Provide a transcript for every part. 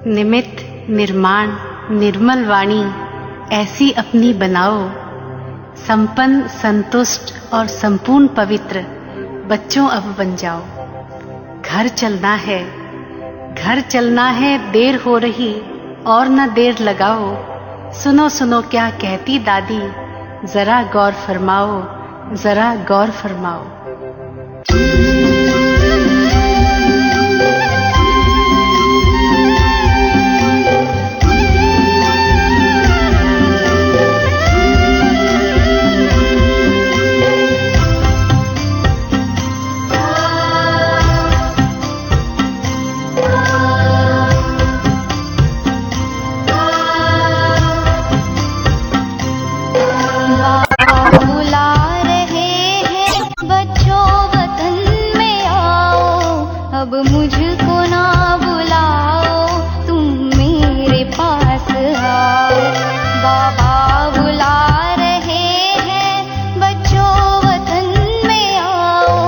निमित्त निर्माण निर्मल वाणी ऐसी अपनी बनाओ, संपन्न संतुष्ट और संपूर्ण पवित्र बच्चों अब बन जाओ। घर चलना है, देर हो रही और न देर लगाओ। सुनो सुनो क्या कहती दादी, जरा गौर फरमाओ, जरा गौर फरमाओ। अब मुझको ना बुलाओ, तुम मेरे पास आओ। बाबा बुला रहे हैं, बच्चों वतन में आओ।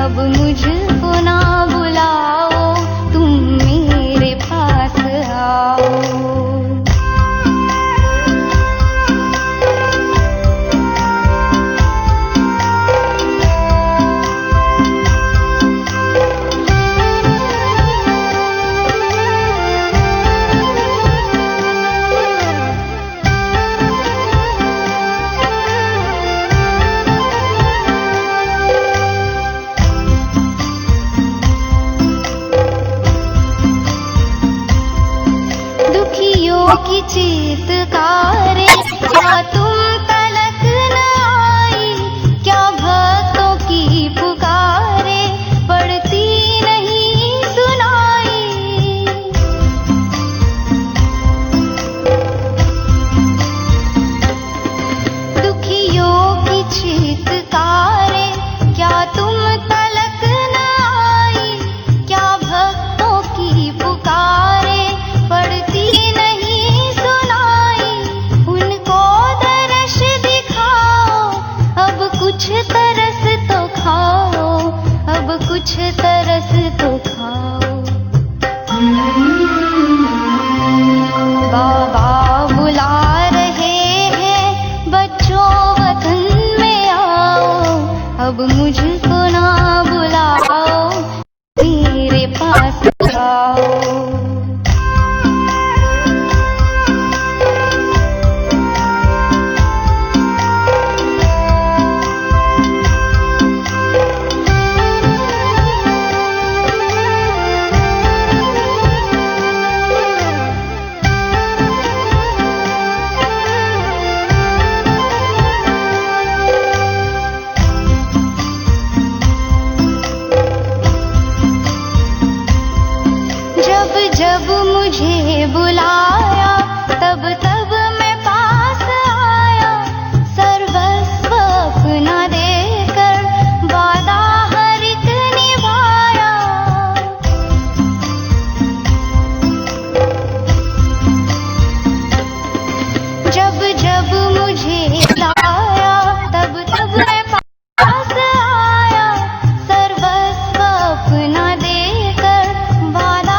अब मुझको ना बुलाओ, तुम मेरे पास आओ। की चीत्कारे क्या तुम तलक न आई, क्या भक्तों की पुकारे पड़ती नहीं सुनाई। दुखियों की चीत्कारे क्या तुम तलक न आई, क्या भक्तों की पुकारे पड़ती कुछ तरस तो खाओ। बाबा बुला रहे हैं, बच्चों वतन में आओ। अब मुझको ना बुलाओ, मेरे पास आओ। जब मुझे बुलाया, तब तब मैं पास आया। सर्वस्व अपना देकर वादा हर एक निभाया। जब जब मुझे बुलाया, तब तब मैं पास आया। सर्वस्व अपना देकर वादा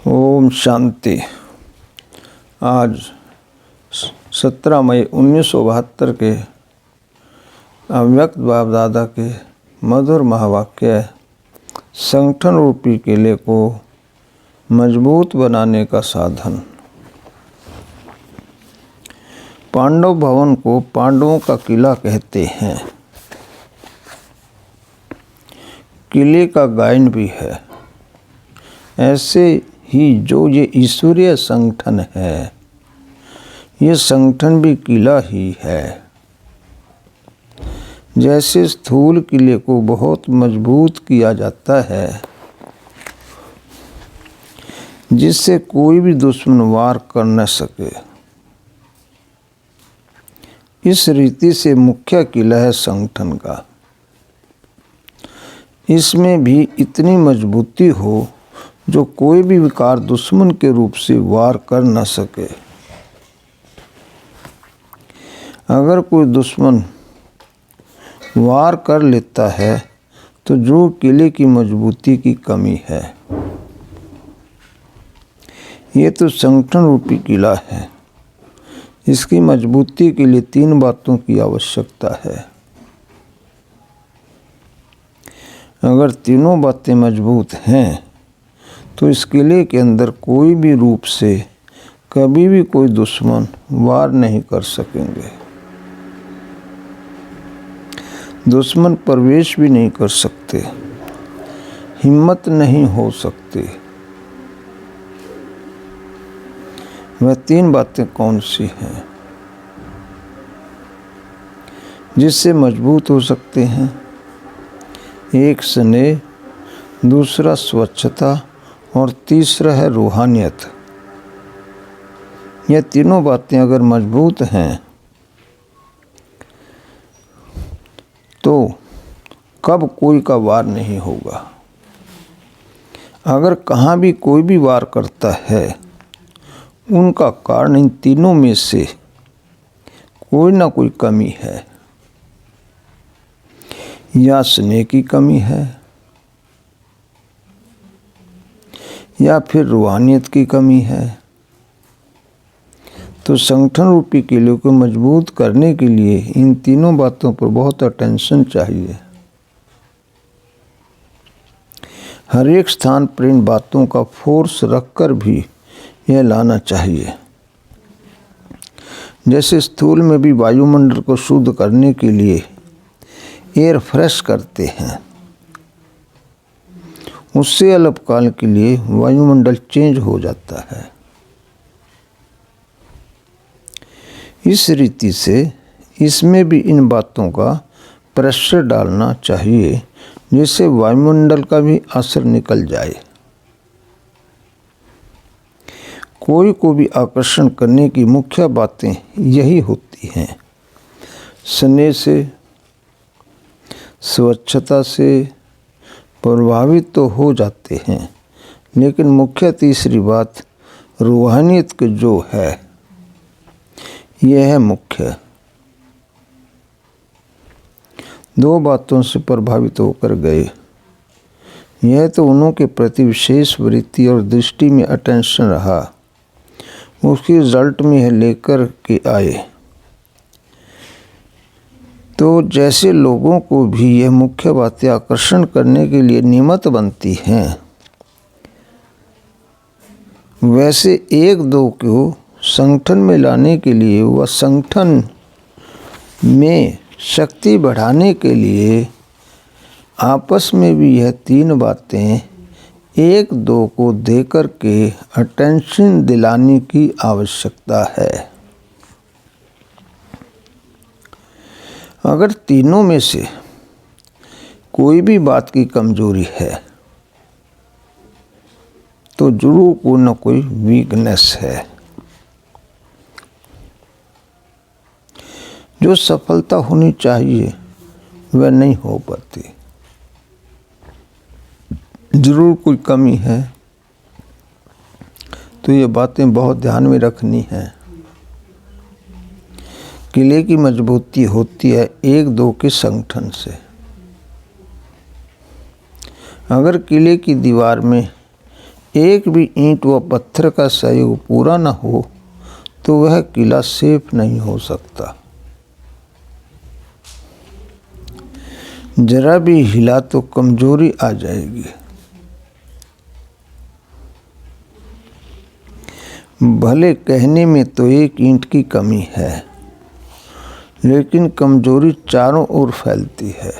ओम शांति। आज 17 मई 1972 के अव्यक्त बाप दादा के मधुर महावाक्य संगठन रूपी किले को मजबूत बनाने का साधन। पांडव भवन को पांडवों का किला कहते हैं। किले का गायन भी है। ऐसे ही जो ये ईश्वरीय संगठन है, ये संगठन भी किला ही है। जैसे स्थूल किले को बहुत मजबूत किया जाता है, जिससे कोई भी दुश्मन वार कर न सके, इस रीति से मुख्य किला है संगठन का। इसमें भी इतनी मजबूती हो जो कोई भी विकार दुश्मन के रूप से वार कर न सके। अगर कोई दुश्मन वार कर लेता है तो जो किले की मजबूती की कमी है। ये तो संगठन रूपी किला है। इसकी मजबूती के लिए 3 बातों की आवश्यकता है। अगर तीनों बातें मजबूत हैं तो इस किले के अंदर कोई भी रूप से कभी भी कोई दुश्मन वार नहीं कर सकेंगे। दुश्मन प्रवेश भी नहीं कर सकते, हिम्मत नहीं हो सकती। वह 3 बातें कौन सी हैं जिससे मजबूत हो सकते हैं? एक स्नेह, दूसरा स्वच्छता और तीसरा है रूहानियत। ये तीनों बातें अगर मजबूत हैं तो कब कोई का वार नहीं होगा। अगर कहाँ भी कोई भी वार करता है, उनका कारण इन तीनों में से कोई ना कोई कमी है। या स्नेह की कमी है, या फिर रूहानियत की कमी है। तो संगठन रूपी किले को मजबूत करने के लिए इन तीनों बातों पर बहुत अटेंशन चाहिए। हर एक स्थान पर इन बातों का फोर्स रखकर भी यह लाना चाहिए। जैसे स्थूल में भी वायुमंडल को शुद्ध करने के लिए एयर फ्रेश करते हैं, उससे अल्पकाल के लिए वायुमंडल चेंज हो जाता है। इस रीति से इसमें भी इन बातों का प्रेशर डालना चाहिए, जिससे वायुमंडल का भी असर निकल जाए। कोई को भी आकर्षण करने की मुख्य बातें यही होती हैं। स्नेह से, स्वच्छता से प्रभावित तो हो जाते हैं, लेकिन मुख्य तीसरी बात रूहानियत की जो है, यह है मुख्य। 2 बातों से प्रभावित होकर गए। यह तो उन्हों के प्रति विशेष वृत्ति और दृष्टि में अटेंशन रहा, उसके रिजल्ट में यह लेकर के आए। तो जैसे लोगों को भी यह मुख्य बातें आकर्षण करने के लिए निमित्त बनती हैं, वैसे 1-2 को संगठन में लाने के लिए व संगठन में शक्ति बढ़ाने के लिए आपस में भी यह 3 बातें 1-2 को देकर के अटेंशन दिलाने की आवश्यकता है। अगर तीनों में से कोई भी बात की कमजोरी है तो जरूर कोई न कोई वीकनेस है। जो सफलता होनी चाहिए वह नहीं हो पाती। जरूर कोई कमी है। तो ये बातें बहुत ध्यान में रखनी है। किले की मजबूती होती है 1-2 के संगठन से। अगर किले की दीवार में एक भी ईंट व पत्थर का सहयोग पूरा न हो तो वह किला सेफ नहीं हो सकता। जरा भी हिला तो कमजोरी आ जाएगी। भले कहने में तो एक ईंट की कमी है, लेकिन कमजोरी चारों ओर फैलती है।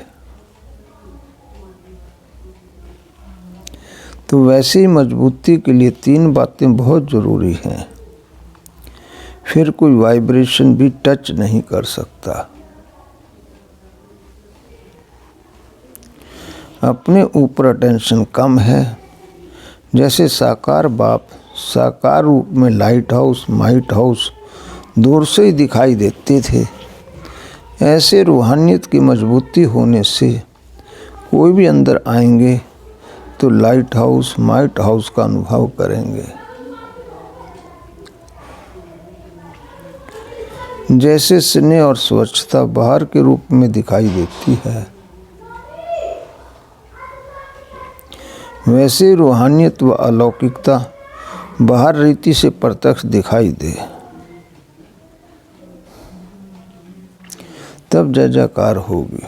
तो वैसे ही मजबूती के लिए 3 बातें बहुत ज़रूरी हैं। फिर कोई वाइब्रेशन भी टच नहीं कर सकता। अपने ऊपर अटेंशन कम है। जैसे साकार बाप साकार रूप में लाइट हाउस माइट हाउस दूर से ही दिखाई देते थे, ऐसे रूहानियत की मजबूती होने से कोई भी अंदर आएंगे तो लाइट हाउस माइट हाउस का अनुभव करेंगे। जैसे स्नेह और स्वच्छता बाहर के रूप में दिखाई देती है, वैसे रूहानियत व अलौकिकता बाहर रीति से प्रत्यक्ष दिखाई दे, तब जय जयकार होगी।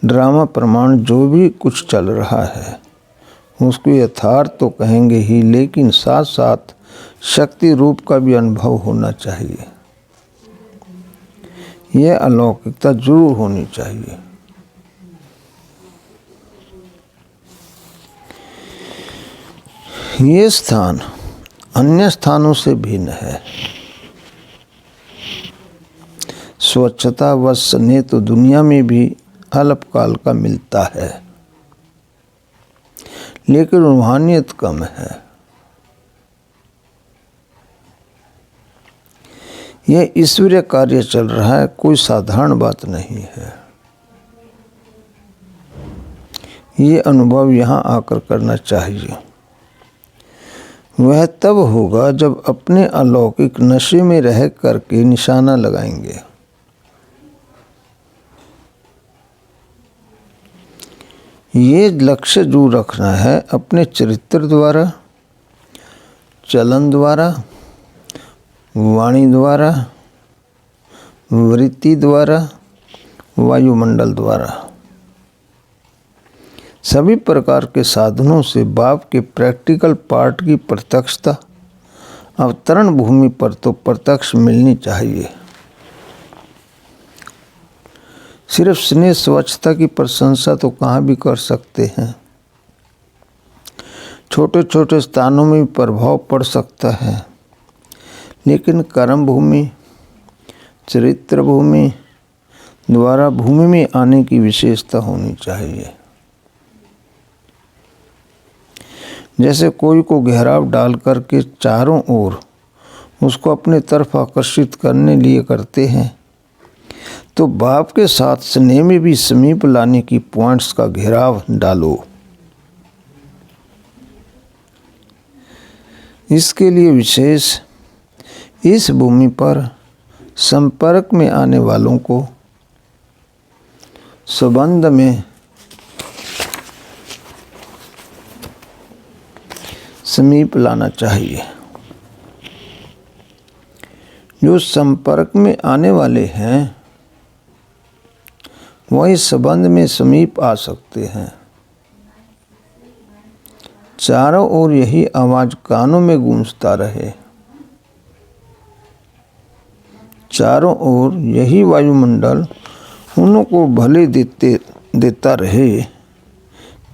ड्रामा प्रमाण जो भी कुछ चल रहा है उसको यथार्थ तो कहेंगे ही, लेकिन साथ साथ शक्ति रूप का भी अनुभव होना चाहिए। यह अलौकिकता जरूर होनी चाहिए। ये स्थान अन्य स्थानों से भिन्न है। स्वच्छता व स्नेह तो दुनिया में भी अल्पकाल का मिलता है, लेकिन रूहानियत कम है। यह ईश्वरीय कार्य चल रहा है, कोई साधारण बात नहीं है। ये अनुभव यहाँ आकर करना चाहिए। वह तब होगा जब अपने अलौकिक नशे में रह करके निशाना लगाएंगे। ये लक्ष्य जो रखना है अपने चरित्र द्वारा, चलन द्वारा, वाणी द्वारा, वृत्ति द्वारा, वायुमंडल द्वारा, सभी प्रकार के साधनों से बाप के प्रैक्टिकल पार्ट की प्रत्यक्षता अवतरण भूमि पर तो प्रत्यक्ष मिलनी चाहिए। सिर्फ स्नेह स्वच्छता की प्रशंसा तो कहाँ भी कर सकते हैं। छोटे छोटे स्थानों में भी प्रभाव पड़ सकता है, लेकिन कर्म भूमि चरित्र भूमि द्वारा भूमि में आने की विशेषता होनी चाहिए। जैसे कोई को घेराव डाल करके चारों ओर उसको अपने तरफ आकर्षित करने लिए करते हैं, तो बाप के साथ स्नेह में भी समीप लाने की पॉइंट्स का घेराव डालो। इसके लिए विशेष इस भूमि पर संपर्क में आने वालों को संबंध में समीप लाना चाहिए। जो संपर्क में आने वाले हैं वही संबंध में समीप आ सकते हैं। चारों ओर यही आवाज कानों में गूंजता रहे, चारों ओर यही वायुमंडल उनको भले देता रहे।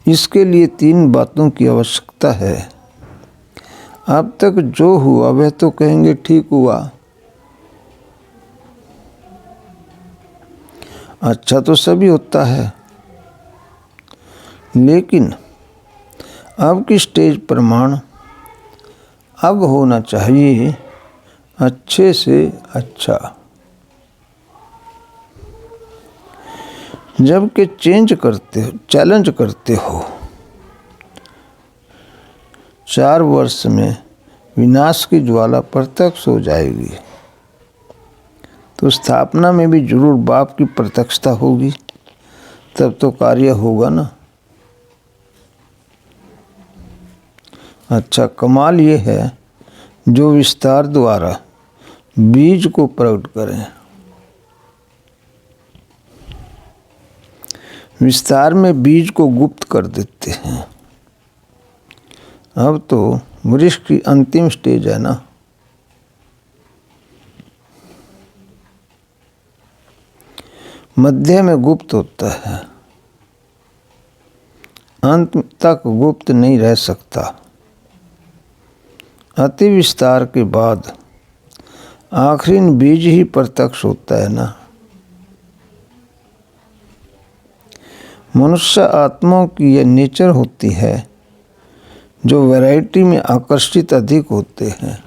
इसके लिए 3 बातों की आवश्यकता है। अब तक जो हुआ वह तो कहेंगे ठीक हुआ, अच्छा तो सभी होता है, लेकिन अब की स्टेज प्रमाण अब होना चाहिए अच्छे से अच्छा। जबकि चैलेंज करते हो 4 वर्ष में विनाश की ज्वाला प्रत्यक्ष हो जाएगी, तो स्थापना में भी जरूर बाप की प्रत्यक्षता होगी, तब तो कार्य होगा ना। अच्छा, कमाल ये है जो विस्तार द्वारा बीज को प्रकट करें। विस्तार में बीज को गुप्त कर देते हैं। अब तो वृक्ष की अंतिम स्टेज है ना। मध्य में गुप्त होता है, अंत तक गुप्त नहीं रह सकता। अति विस्तार के बाद आखिरी बीज ही प्रत्यक्ष होता है ना। मनुष्य आत्माओं की यह नेचर होती है जो वैरायटी में आकर्षित अधिक होते हैं।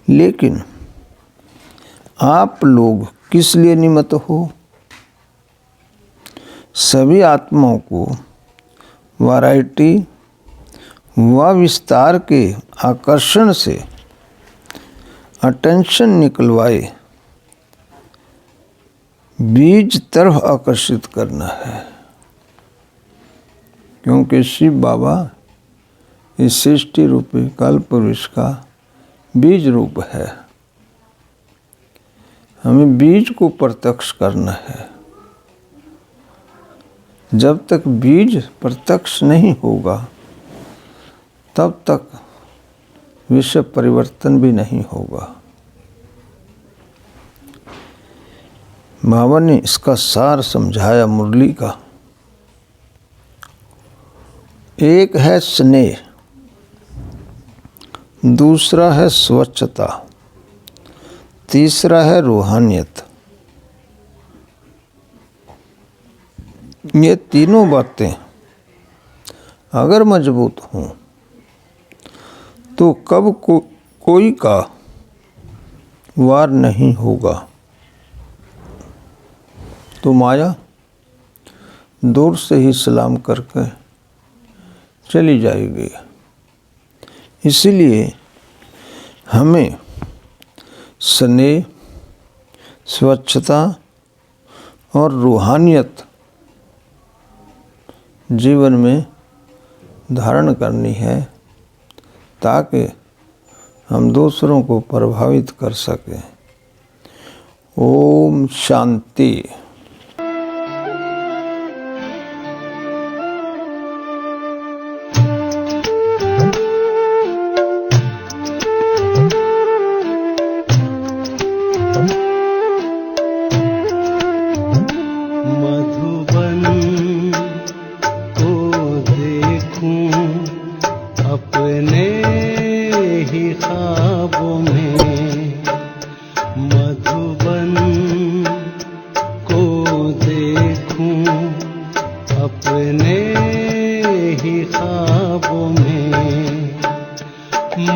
लेकिन आप लोग किस लिए निमित्त हो? सभी आत्माओं को वैरायटी व विस्तार के आकर्षण से अटेंशन निकलवाए बीज तरफ आकर्षित करना है। क्योंकि शिव बाबा इस सृष्टि रूपी कल्पवृक्ष का बीज रूप है। हमें बीज को प्रत्यक्ष करना है। जब तक बीज प्रत्यक्ष नहीं होगा तब तक विश्व परिवर्तन भी नहीं होगा। बाबा ने इसका सार समझाया मुरली का। एक है स्नेह, दूसरा है स्वच्छता, तीसरा है रूहानियत। ये तीनों बातें अगर मजबूत हों तो कब कोई का वार नहीं होगा। तो माया दूर से ही सलाम करके चली जाएगी। इसलिए हमें स्नेह, स्वच्छता और रूहानियत जीवन में धारण करनी है ताकि हम दूसरों को प्रभावित कर सकें। ओम शांति।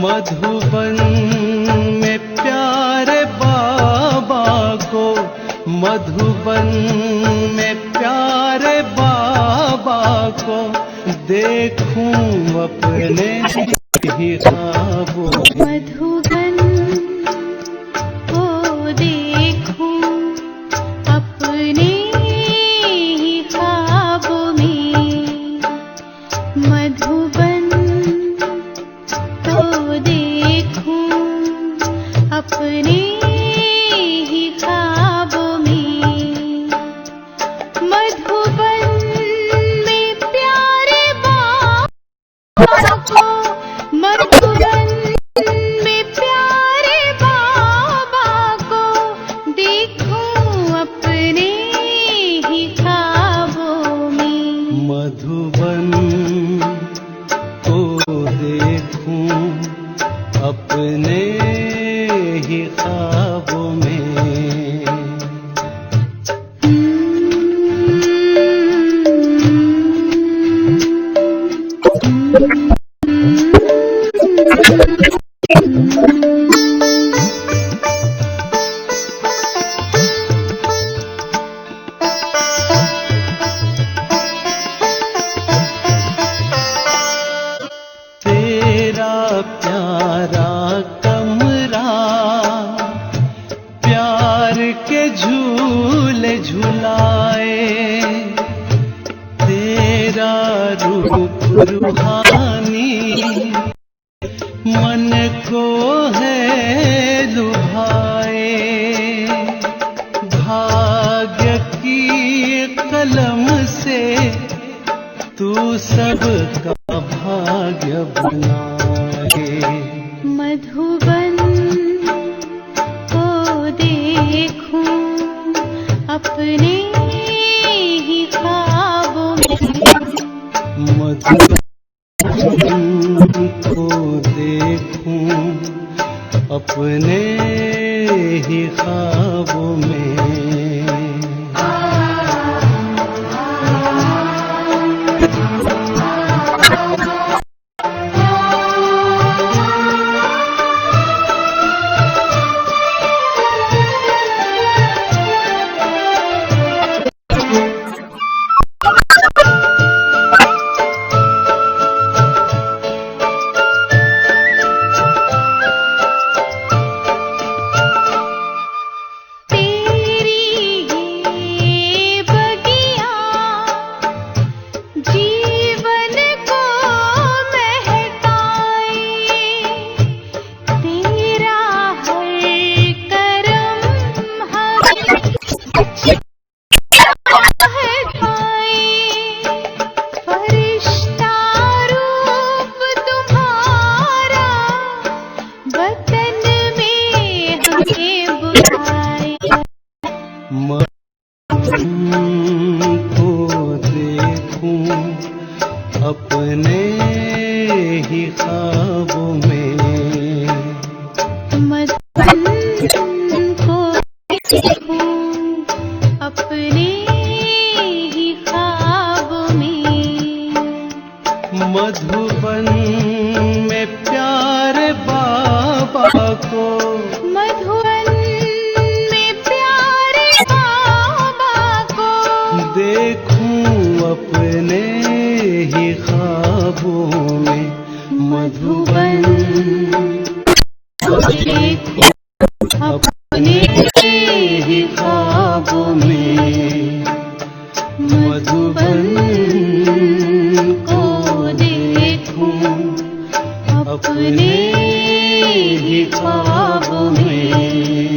मधुबन में प्यारे बाबा को, मधुबन में प्यारे बाबा को देखूं अपने ही ख्वाबों में। मधुबन को देखूं अपने ही ख्वाबों में। मधुबन को देखूं अपने ही ख्वाबों में। मधुबन में प्यारे बाबा को, मधुबन में प्यारे बाबा को देखूं अपने ही ख्वाबों में। मधुबन को देखूं अपने ही ख्वाबों में। तेरा प्यारा कमरा प्यार के झूले सुहानी मन को है लुभाए, भाग्य की कलम से तू सबका भाग्य बनाए। मधुबन को देखूं अपने ही ख्वाबों में, मधुबन को देखूं अपने ही ख्वाबों में। अपने ही ख्वाबों में, मधुबन को देखूं अपने ही ख्वाबों में। मधुबन में प्यारे बाबा को, मधुबन में प्यारे बाबा को देखूं अपने ही ख्वाबों में। मधुबन देखूं अपने ही ख्वाबों में। मधुबन को देखूं अपने ही ख्वाबों में।